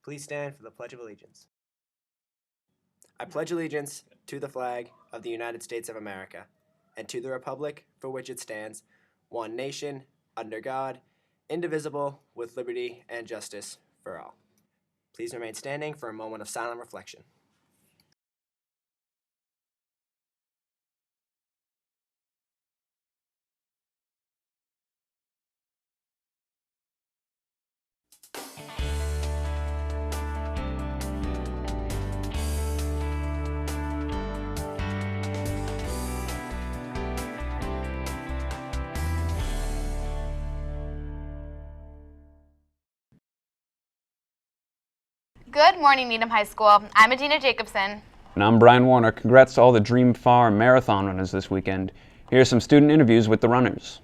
Please stand for the Pledge of Allegiance. I pledge allegiance to the flag of the United States of America and to the republic for which it stands, one nation, under God, indivisible, with liberty and justice for all. Please remain standing for a moment of silent reflection. Good morning, Needham High School. I'm Adina Jacobson. And I'm Brian Warner. Congrats to all the Dream Far Marathon runners this weekend. Here are some student interviews with the runners.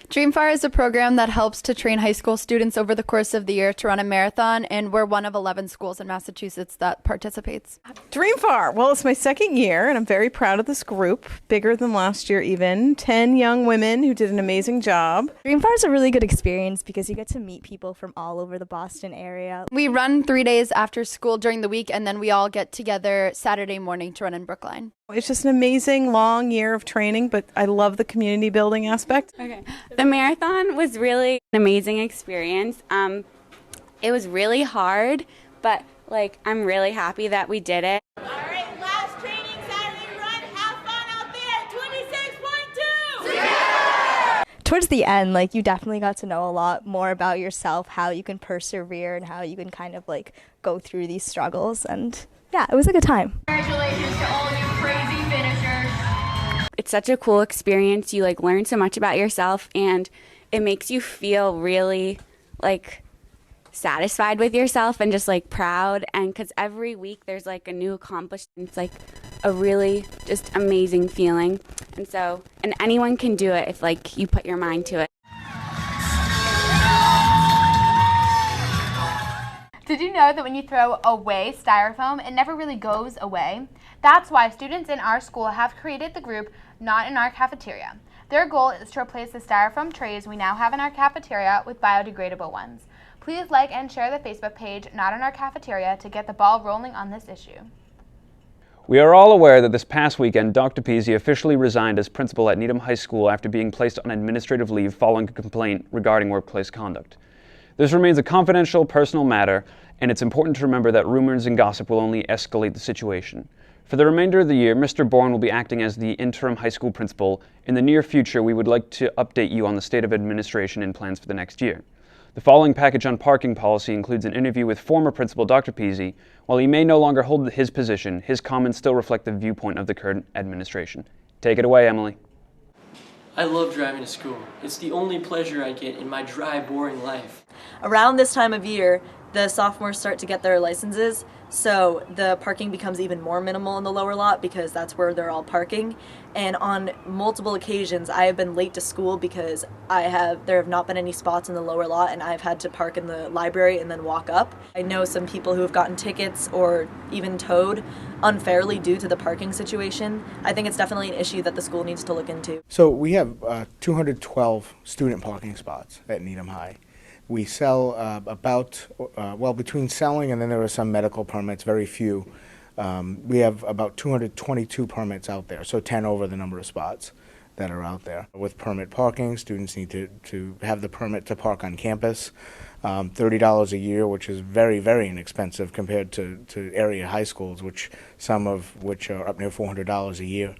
DreamFar is a program that helps to train high school students over the course of the year to run a marathon, and we're one of 11 schools in Massachusetts that participates. DreamFar, well, it's my second year, and I'm very proud of this group, bigger than last year even. 10 young women who did an amazing job. DreamFar is a really good experience because you get to meet people from all over the Boston area. We run 3 days after school during the week, and then we all get together Saturday morning to run in Brookline. It's just an amazing long year of training, but I love the community building aspect. Okay. The marathon was really an amazing experience. It was really hard, but I'm really happy that we did it. All right, last training Saturday run. Have fun out there. 26.2. Yeah! Towards the end, you definitely got to know a lot more about yourself, how you can persevere and how you can kind of go through these struggles. And yeah, it was a good time. Congratulations to all you crazy finishers. It's such a cool experience. You learn so much about yourself, and it makes you feel really satisfied with yourself and just proud. And because every week there's a new accomplishment. It's a really just amazing feeling. And anyone can do it if you put your mind to it. Did you know that when you throw away styrofoam, it never really goes away? That's why students in our school have created the group Not in Our Cafeteria. Their goal is to replace the styrofoam trays we now have in our cafeteria with biodegradable ones. Please like and share the Facebook page Not in Our Cafeteria to get the ball rolling on this issue. We are all aware that this past weekend, Dr. Peasy officially resigned as principal at Needham High School after being placed on administrative leave following a complaint regarding workplace conduct. This remains a confidential, personal matter, and it's important to remember that rumors and gossip will only escalate the situation. For the remainder of the year, Mr. Bourne will be acting as the interim high school principal. In the near future, we would like to update you on the state of administration and plans for the next year. The following package on parking policy includes an interview with former principal Dr. Peasy. While he may no longer hold his position, his comments still reflect the viewpoint of the current administration. Take it away, Emily. I love driving to school. It's the only pleasure I get in my dry, boring life. Around this time of year, the sophomores start to get their licenses, so the parking becomes even more minimal in the lower lot because that's where they're all parking. And on multiple occasions, I have been late to school because there have not been any spots in the lower lot, and I've had to park in the library and then walk up. I know some people who have gotten tickets or even towed unfairly due to the parking situation. I think it's definitely an issue that the school needs to look into. So we have 212 student parking spots at Needham High. We sell between selling and then there are some medical permits, very few. We have about 222 permits out there, so 10 over the number of spots that are out there. With permit parking, students need to have the permit to park on campus. $30 a year, which is very, very inexpensive compared to area high schools, some of which are up near $400 a year.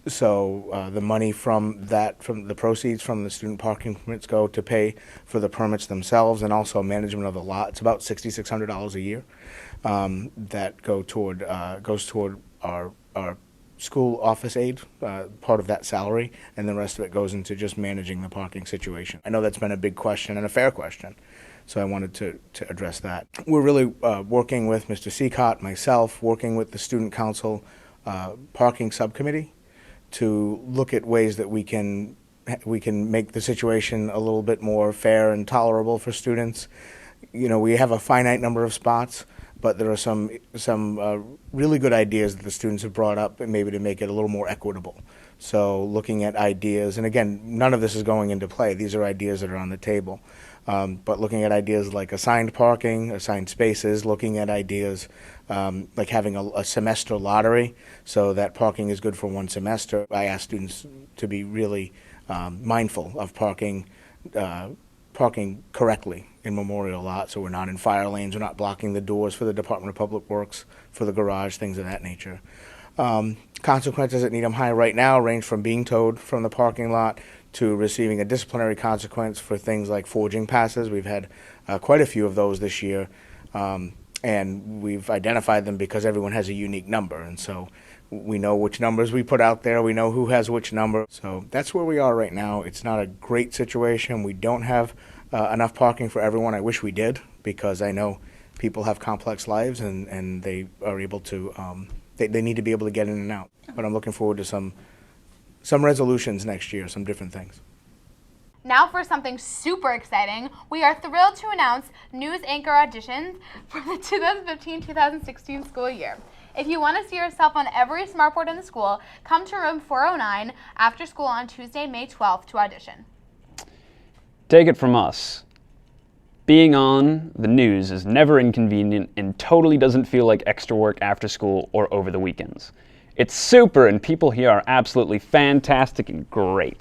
So the money from the proceeds from the student parking permits go to pay for the permits themselves and also management of the lot. It's about $6,600 a year that goes toward our school office aide, part of that salary, and the rest of it goes into just managing the parking situation. I know that's been a big question and a fair question, so I wanted to address that. We're really working with Mr. Seacott, myself, working with the Student Council Parking Subcommittee to look at ways that we can make the situation a little bit more fair and tolerable for students. You know, we have a finite number of spots, but there are some really good ideas that the students have brought up, and maybe to make it a little more equitable. So looking at ideas, and again, none of this is going into play. These are ideas that are on the table. But looking at ideas like assigned parking, assigned spaces, looking at ideas like having a semester lottery so that parking is good for one semester. I ask students to be really mindful of parking correctly in Memorial Lot, so we're not in fire lanes, we're not blocking the doors for the Department of Public Works, for the garage, things of that nature. Consequences at Needham High right now range from being towed from the parking lot to receiving a disciplinary consequence for things like forging passes. We've had quite a few of those this year, and we've identified them because everyone has a unique number, and so we know which numbers we put out there, we know who has which number. So that's where we are right now. It's not a great situation. We don't have enough parking for everyone. I wish we did, because I know people have complex lives and they are able to, they need to be able to get in and out. But I'm looking forward to some resolutions next year, some different things. Now for something super exciting, we are thrilled to announce news anchor auditions for the 2015-2016 school year. If you want to see yourself on every smartboard in the school, come to room 409 after school on Tuesday, May 12th to audition. Take it from us. Being on the news is never inconvenient and totally doesn't feel like extra work after school or over the weekends. It's super, and people here are absolutely fantastic and great.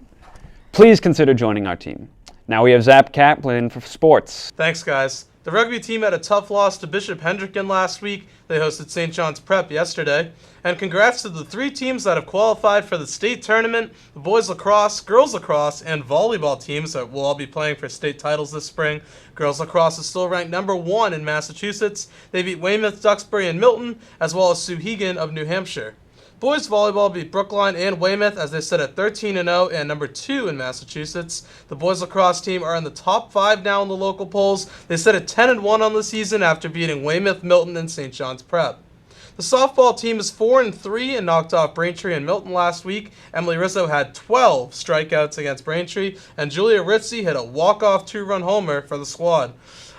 Please consider joining our team. Now we have Zach Kaplan for sports. Thanks, guys. The rugby team had a tough loss to Bishop Hendricken last week. They hosted St. John's Prep yesterday. And congrats to the 3 teams that have qualified for the state tournament, the boys lacrosse, girls lacrosse, and volleyball teams that will all be playing for state titles this spring. Girls lacrosse is still ranked #1 in Massachusetts. They beat Weymouth, Duxbury, and Milton, as well as Souhegan of New Hampshire. Boys volleyball beat Brookline and Weymouth as they sit at 13-0 and #2 in Massachusetts. The boys lacrosse team are in the top 5 now in the local polls. They sit at 10-1 on the season after beating Weymouth, Milton, and St. John's Prep. The softball team is 4-3 and knocked off Braintree and Milton last week. Emily Rizzo had 12 strikeouts against Braintree, and Julia Ritzy hit a walk-off 2-run homer for the squad.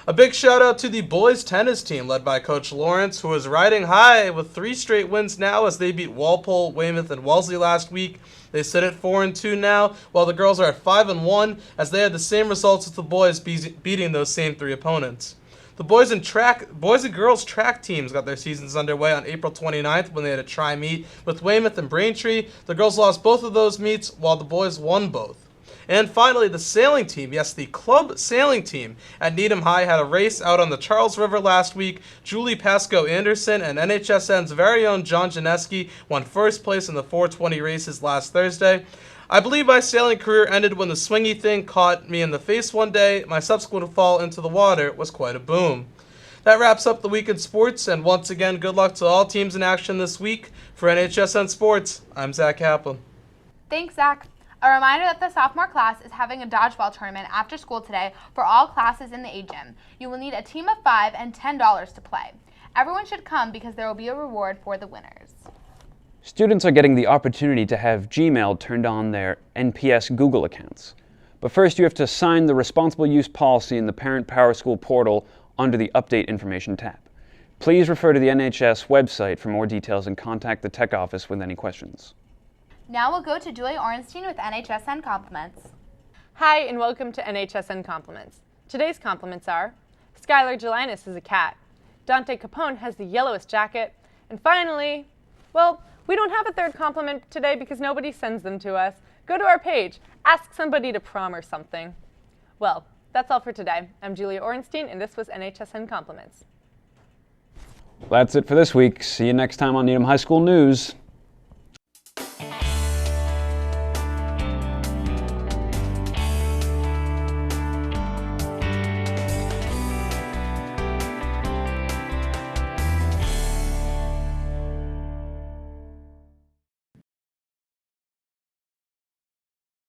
A big shout out to the boys tennis team led by Coach Lawrence, who is riding high with 3 straight wins now as they beat Walpole, Weymouth, and Wellesley last week. They sit at 4-2 now, while the girls are at 5-1 as they had the same results as the boys, beating those same 3 opponents. The boys and girls track teams got their seasons underway on April 29th when they had a tri-meet with Weymouth and Braintree. The girls lost both of those meets while the boys won both. And finally, the sailing team, yes, the club sailing team at Needham High had a race out on the Charles River last week. Julie Pascoe Anderson and NHSN's very own John Janeski won first place in the 420 races last Thursday. I believe my sailing career ended when the swingy thing caught me in the face one day. My subsequent fall into the water was quite a boom. That wraps up the week in sports, and once again, good luck to all teams in action this week. For NHSN Sports, I'm Zach Kaplan. Thanks, Zach. A reminder that the sophomore class is having a dodgeball tournament after school today for all classes in the A Gym. You will need a team of 5 and $10 to play. Everyone should come because there will be a reward for the winners. Students are getting the opportunity to have Gmail turned on their NPS Google accounts. But first you have to sign the responsible use policy in the Parent Power School portal under the Update Information tab. Please refer to the NHS website for more details and contact the tech office with any questions. Now we'll go to Julie Orenstein with NHSN Compliments. Hi, and welcome to NHSN Compliments. Today's compliments are: Skylar Gelinas is a cat, Dante Capone has the yellowest jacket, and finally, well, we don't have a third compliment today because nobody sends them to us. Go to our page, ask somebody to prom or something. Well, that's all for today. I'm Julia Orenstein, and this was NHSN Compliments. That's it for this week. See you next time on Needham High School News.